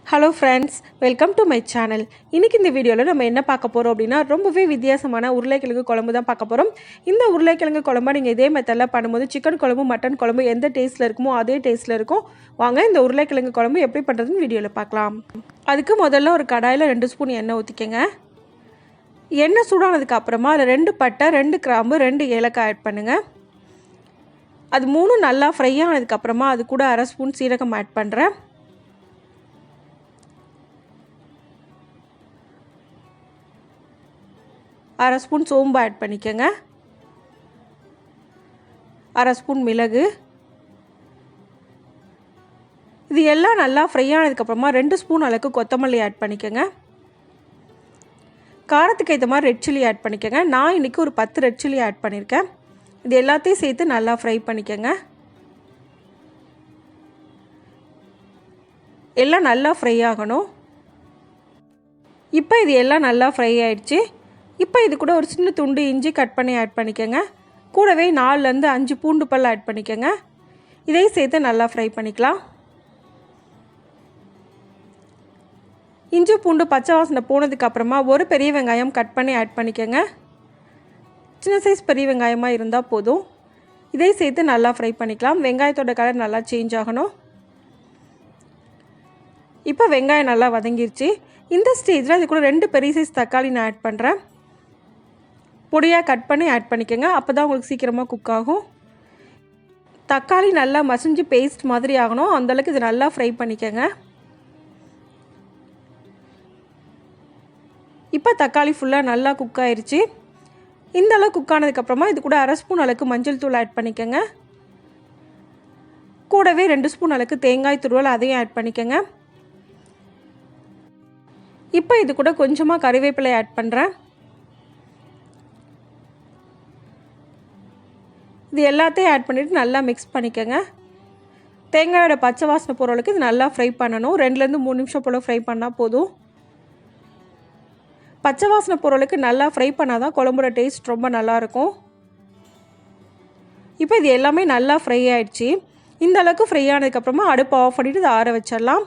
Hello friends, welcome to my channel. இன்றைக்கி இந்த வீடியோவில் நம்ம என்ன பார்க்க போகிறோம் அப்படின்னா, ரொம்பவே வித்தியாசமான உருளைக்கிழங்கு குழம்பு தான் பார்க்க போகிறோம். இந்த உருளைக்கிழங்கு குழம்பை நீங்கள் இதே மெத்தடில் பண்ணும்போது சிக்கன் குழம்பு, மட்டன் குழம்பு எந்த டேஸ்ட்டில் இருக்குமோ அதே டேஸ்ட்டில் இருக்கும். வாங்க இந்த உருளைக்கிழங்கு குழம்பு எப்படி பண்ணுறதுன்னு வீடியோவில் பார்க்கலாம். அதுக்கு முதல்ல ஒரு கடாயில் 2 ஸ்பூன் எண்ணெய் ஊற்றிக்கங்க. எண்ணெய் சூடானதுக்கு அப்புறமா அதில் 2 பட்டை, 2 கிராம்பு, 2 ஏலக்காய் ஆட் பண்ணுங்கள். அது 3 நல்லா ஃப்ரை ஆனதுக்கப்புறமா அது கூட 1/2 ஸ்பூன் சீரகம் ஆட் பண்ணுறேன். 1/2 ஸ்பூன் சோம்பு ஆட் பண்ணிக்கோங்க. 1/2 ஸ்பூன் மிளகு. இது எல்லாம் நல்லா ஃப்ரை ஆனதுக்கப்புறமா 2 ஸ்பூன் அளவுக்கு கொத்தமல்லி ஆட் பண்ணிக்கோங்க. காரத்துக்கு ஏற்ற மாதிரி ரெட் சில்லி ஆட் பண்ணிக்கோங்க. நான் இன்றைக்கி ஒரு 10 ரெட் சில்லி ஆட் பண்ணியிருக்கேன். இது எல்லாத்தையும் சேர்த்து நல்லா ஃப்ரை பண்ணிக்கோங்க. எல்லாம் நல்லா ஃப்ரை ஆகணும். இப்போ இது எல்லாம் நல்லா ஃப்ரை ஆகிடுச்சு. இப்போ இது கூட ஒரு சின்ன துண்டு இஞ்சி கட் பண்ணி ஆட் பண்ணிக்கோங்க. கூடவே 4லேருந்து 5 பூண்டு பல் ஆட் பண்ணிக்கோங்க. இதையும் சேர்த்து நல்லா ஃப்ரை பண்ணிக்கலாம். இஞ்சி பூண்டு பச்சை வாசனை போனதுக்கப்புறமா ஒரு பெரிய வெங்காயம் கட் பண்ணி ஆட் பண்ணிக்கோங்க. சின்ன சைஸ் பெரிய வெங்காயமாக இருந்தால் போதும். இதையும் சேர்த்து நல்லா ஃப்ரை பண்ணிக்கலாம். வெங்காயத்தோட கலர் நல்லா சேஞ்ச் ஆகணும். இப்போ வெங்காயம் நல்லா வதங்கிருச்சு. இந்த ஸ்டேஜில் இது கூட 2 பெரிய சைஸ் தக்காளி நான் ஆட் பண்ணுறேன். பொடியாக கட் பண்ணி ஆட் பண்ணிக்கோங்க. அப்போ தான் உங்களுக்கு சீக்கிரமாக குக் ஆகும். தக்காளி நல்லா மசிஞ்சு பேஸ்ட் மாதிரி ஆகணும். அந்தளவுக்கு இது நல்லா ஃப்ரை பண்ணிக்கோங்க. இப்போ தக்காளி ஃபுல்லாக நல்லா குக் ஆயிடுச்சு. இந்த அளவு குக் ஆனதுக்கப்புறமா இது கூட 1/2 ஸ்பூன் அளவுக்கு மஞ்சள் தூள் ஆட் பண்ணிக்கோங்க. கூடவே 2 ஸ்பூன் அளவுக்கு தேங்காய் துருவல் அதையும் ஆட் பண்ணிக்கோங்க. இப்போ இது கூட கொஞ்சமாக கறிவேப்பிலை ஆட் பண்ணுறேன். இது எல்லாத்தையும் ஆட் பண்ணிவிட்டு நல்லா மிக்ஸ் பண்ணிக்கோங்க. தேங்காயோட பச்சை வாசனை போகிற அளவுக்கு இது நல்லா ஃப்ரை பண்ணணும். 2லேருந்து 3 நிமிஷம் போல் ஃப்ரை பண்ணால் போதும். பச்சை வாசனை போகிற அளவுக்கு நல்லா ஃப்ரை பண்ணால் தான் குழம்போட டேஸ்ட் ரொம்ப நல்லாயிருக்கும். இப்போ இது எல்லாமே நல்லா ஃப்ரை ஆகிடுச்சு. இந்த அளவுக்கு ஃப்ரை ஆனதுக்கப்புறமா அடுப்பை ஆஃப் பண்ணிவிட்டு இதை ஆற வச்சிடலாம்.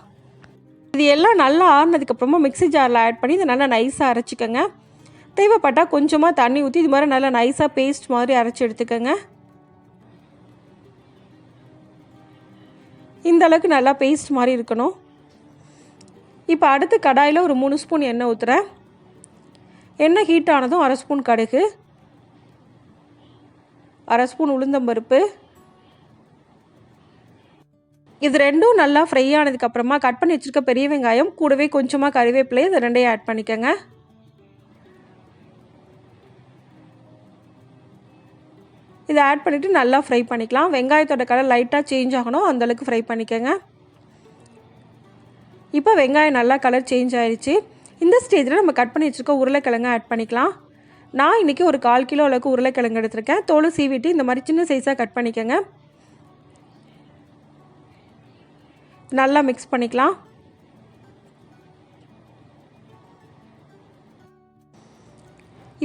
இது எல்லாம் நல்லா ஆறினதுக்கப்புறமா மிக்ஸி ஜாரில் ஆட் பண்ணி இதை நல்லா நைஸாக அரைச்சிக்கோங்க. தேவைப்பட்டால் கொஞ்சமாக தண்ணி ஊற்றி இது மாதிரி நல்லா நைஸாக பேஸ்ட் மாதிரி அரைச்சி எடுத்துக்கோங்க. இந்த அளவுக்கு நல்லா பேஸ்ட் மாதிரி இருக்கணும். இப்போ அடுத்து கடாயில் ஒரு 3 ஸ்பூன் எண்ணெய் ஊற்றுறேன். எண்ணெய் ஹீட் ஆனதும் 1/2 ஸ்பூன் கடுகு, 1/2 ஸ்பூன் உளுந்தம்பருப்பு. இது ரெண்டும் நல்லா ஃப்ரை ஆனதுக்கப்புறமா கட் பண்ணி வச்சுருக்க பெரிய வெங்காயம் கூடவே கொஞ்சமாக கறிவேப்பிலை இது 2ஐயும் ஆட் பண்ணிக்கோங்க. இதை ஆட் பண்ணிவிட்டு நல்லா ஃப்ரை பண்ணிக்கலாம். வெங்காயத்தோட கலர் லைட்டாக சேஞ்ச் ஆகணும். அந்தளவுக்கு ஃப்ரை பண்ணிக்கோங்க. இப்போ வெங்காயம் நல்லா கலர் சேஞ்ச் ஆகிடுச்சு. இந்த ஸ்டேஜில் நம்ம கட் பண்ணி வச்சுருக்க உருளைக்கிழங்கு ஆட் பண்ணிக்கலாம். நான் இன்றைக்கி ஒரு 1/4 கிலோ அளவுக்கு உருளைக்கிழங்கு எடுத்திருக்கேன். தோல் சீவிட்டு இந்த மாதிரி சின்ன சைஸாக கட் பண்ணிக்கோங்க. நல்லா மிக்ஸ் பண்ணிக்கலாம்.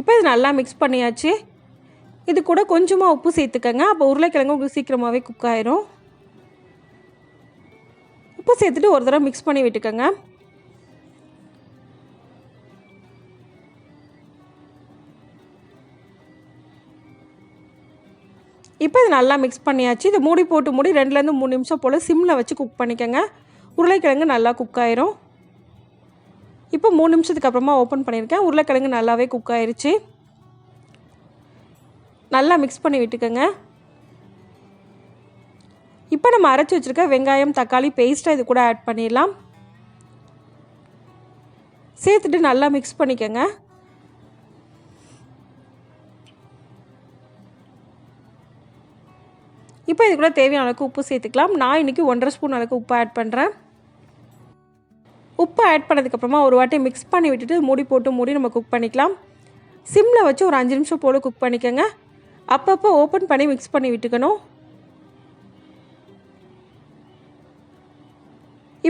இப்போ இது நல்லா மிக்ஸ் பண்ணியாச்சு. இது கூட கொஞ்சமாக உப்பு சேர்த்துக்கங்க. அப்போ உருளைக்கிழங்கு உங்களுக்கு சீக்கிரமாகவே குக் ஆயிரும். உப்பு சேர்த்துட்டு ஒரு தடவை மிக்ஸ் பண்ணி விட்டுக்கோங்க. இப்போ இது நல்லா மிக்ஸ் பண்ணியாச்சு. இது மூடி 2லேருந்து 3 நிமிஷம் போல் சிம்மில் வச்சு குக் பண்ணிக்கோங்க. உருளைக்கிழங்கு நல்லா குக் ஆயிரும். இப்போ 3 நிமிஷத்துக்கு அப்புறமா ஓப்பன் பண்ணியிருக்கேன். உருளைக்கிழங்கு நல்லாவே குக் ஆயிருச்சு. நல்லா மிக்ஸ் பண்ணி விட்டுக்கோங்க. இப்போ நம்ம அரைச்சி வச்சுருக்க வெங்காயம் தக்காளி பேஸ்ட்டை இது கூட ஆட் பண்ணிடலாம். சேர்த்துட்டு நல்லா மிக்ஸ் பண்ணிக்கோங்க. இப்போ இது கூட தேவையான அளவுக்கு உப்பு சேர்த்துக்கலாம். நான் இன்றைக்கி 1/2 ஸ்பூன் அளவுக்கு உப்பு ஆட் பண்ணுறேன். உப்பு ஆட் பண்ணதுக்கப்புறமா ஒரு வாட்டி மிக்ஸ் பண்ணி விட்டுட்டு மூடி நம்ம குக் பண்ணிக்கலாம். சிம்மில் வச்சு ஒரு 5 நிமிஷம் போல் குக் பண்ணிக்கோங்க. அப்பப்போ ஓப்பன் பண்ணி மிக்ஸ் பண்ணி விட்டுக்கணும்.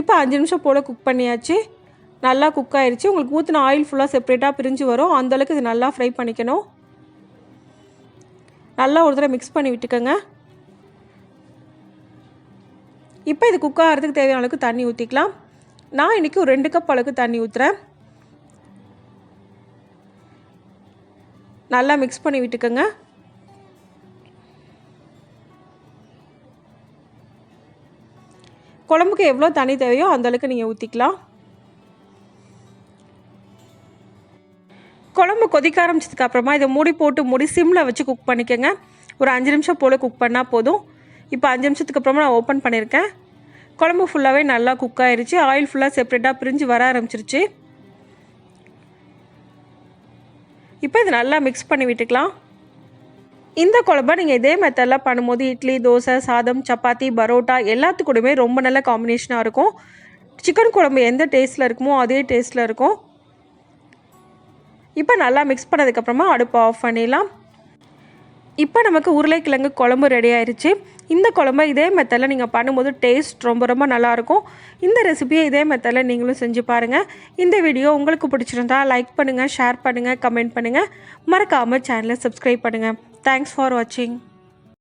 இப்போ 5 நிமிஷம் போல் குக் பண்ணியாச்சு. நல்லா குக் ஆயிடுச்சு. உங்களுக்கு ஊற்றின ஆயில் ஃபுல்லாக செப்பரேட்டாக பிரிஞ்சு வரும். அந்தளவுக்கு இது நல்லா ஃப்ரை பண்ணிக்கணும். நல்லா ஒரு தடவை மிக்ஸ் பண்ணி விட்டுக்கோங்க. இப்போ இது குக் ஆகிறதுக்கு தேவையான அளவுக்கு தண்ணி ஊற்றிக்கலாம். நான் இன்றைக்கி ஒரு 2 கப் அளவுக்கு தண்ணி ஊற்றுறேன். நல்லா மிக்ஸ் பண்ணி விட்டுக்கோங்க. குழம்புக்கு எவ்வளோ தண்ணி தேவையோ அந்தளவுக்கு நீங்கள் ஊற்றிக்கலாம். குழம்பு கொதிக்க ஆரம்பிச்சதுக்கு அப்புறமா இதை மூடி சிம்மில் வச்சு குக் பண்ணிக்கோங்க. ஒரு 5 நிமிஷம் போல் குக் பண்ணால் போதும். இப்போ 5 நிமிஷத்துக்கு அப்புறமா நான் ஓப்பன் பண்ணியிருக்கேன். குழம்பு ஃபுல்லாகவே நல்லா குக் ஆகிருச்சு. ஆயில் ஃபுல்லாக செப்ரேட்டாக பிரிஞ்சு வர ஆரம்பிச்சிருச்சு. இப்போ இது நல்லா மிக்ஸ் பண்ணி விட்டுக்கலாம். இந்த குழம்பை நீங்கள் இதே மெத்தடில் பண்ணும்போது இட்லி, தோசை, சாதம், சப்பாத்தி, பரோட்டா எல்லாத்துக்கூடமே ரொம்ப நல்ல காம்பினேஷனாக இருக்கும். சிக்கன் குழம்பு எந்த டேஸ்ட்டில் இருக்குமோ அதே டேஸ்ட்டில் இருக்கும். இப்போ நல்லா மிக்ஸ் பண்ணதுக்கப்புறமா அடுப்பை ஆஃப் பண்ணிடலாம். இப்போ நமக்கு உருளைக்கிழங்கு குழம்பு ரெடி ஆயிடுச்சு. இந்த குழம்பை இதே மெத்தடில் நீங்கள் பண்ணும்போது டேஸ்ட் ரொம்ப ரொம்ப நல்லாயிருக்கும். இந்த ரெசிபியை இதே மெத்தடில் நீங்களும் செஞ்சு பாருங்கள். இந்த வீடியோ உங்களுக்கு பிடிச்சிருந்தா லைக் பண்ணுங்கள், ஷேர் பண்ணுங்கள், கமெண்ட் பண்ணுங்கள். மறக்காமல் சேனலை சப்ஸ்கிரைப் பண்ணுங்கள். தேங்க்ஸ் ஃபார் வாட்சிங்.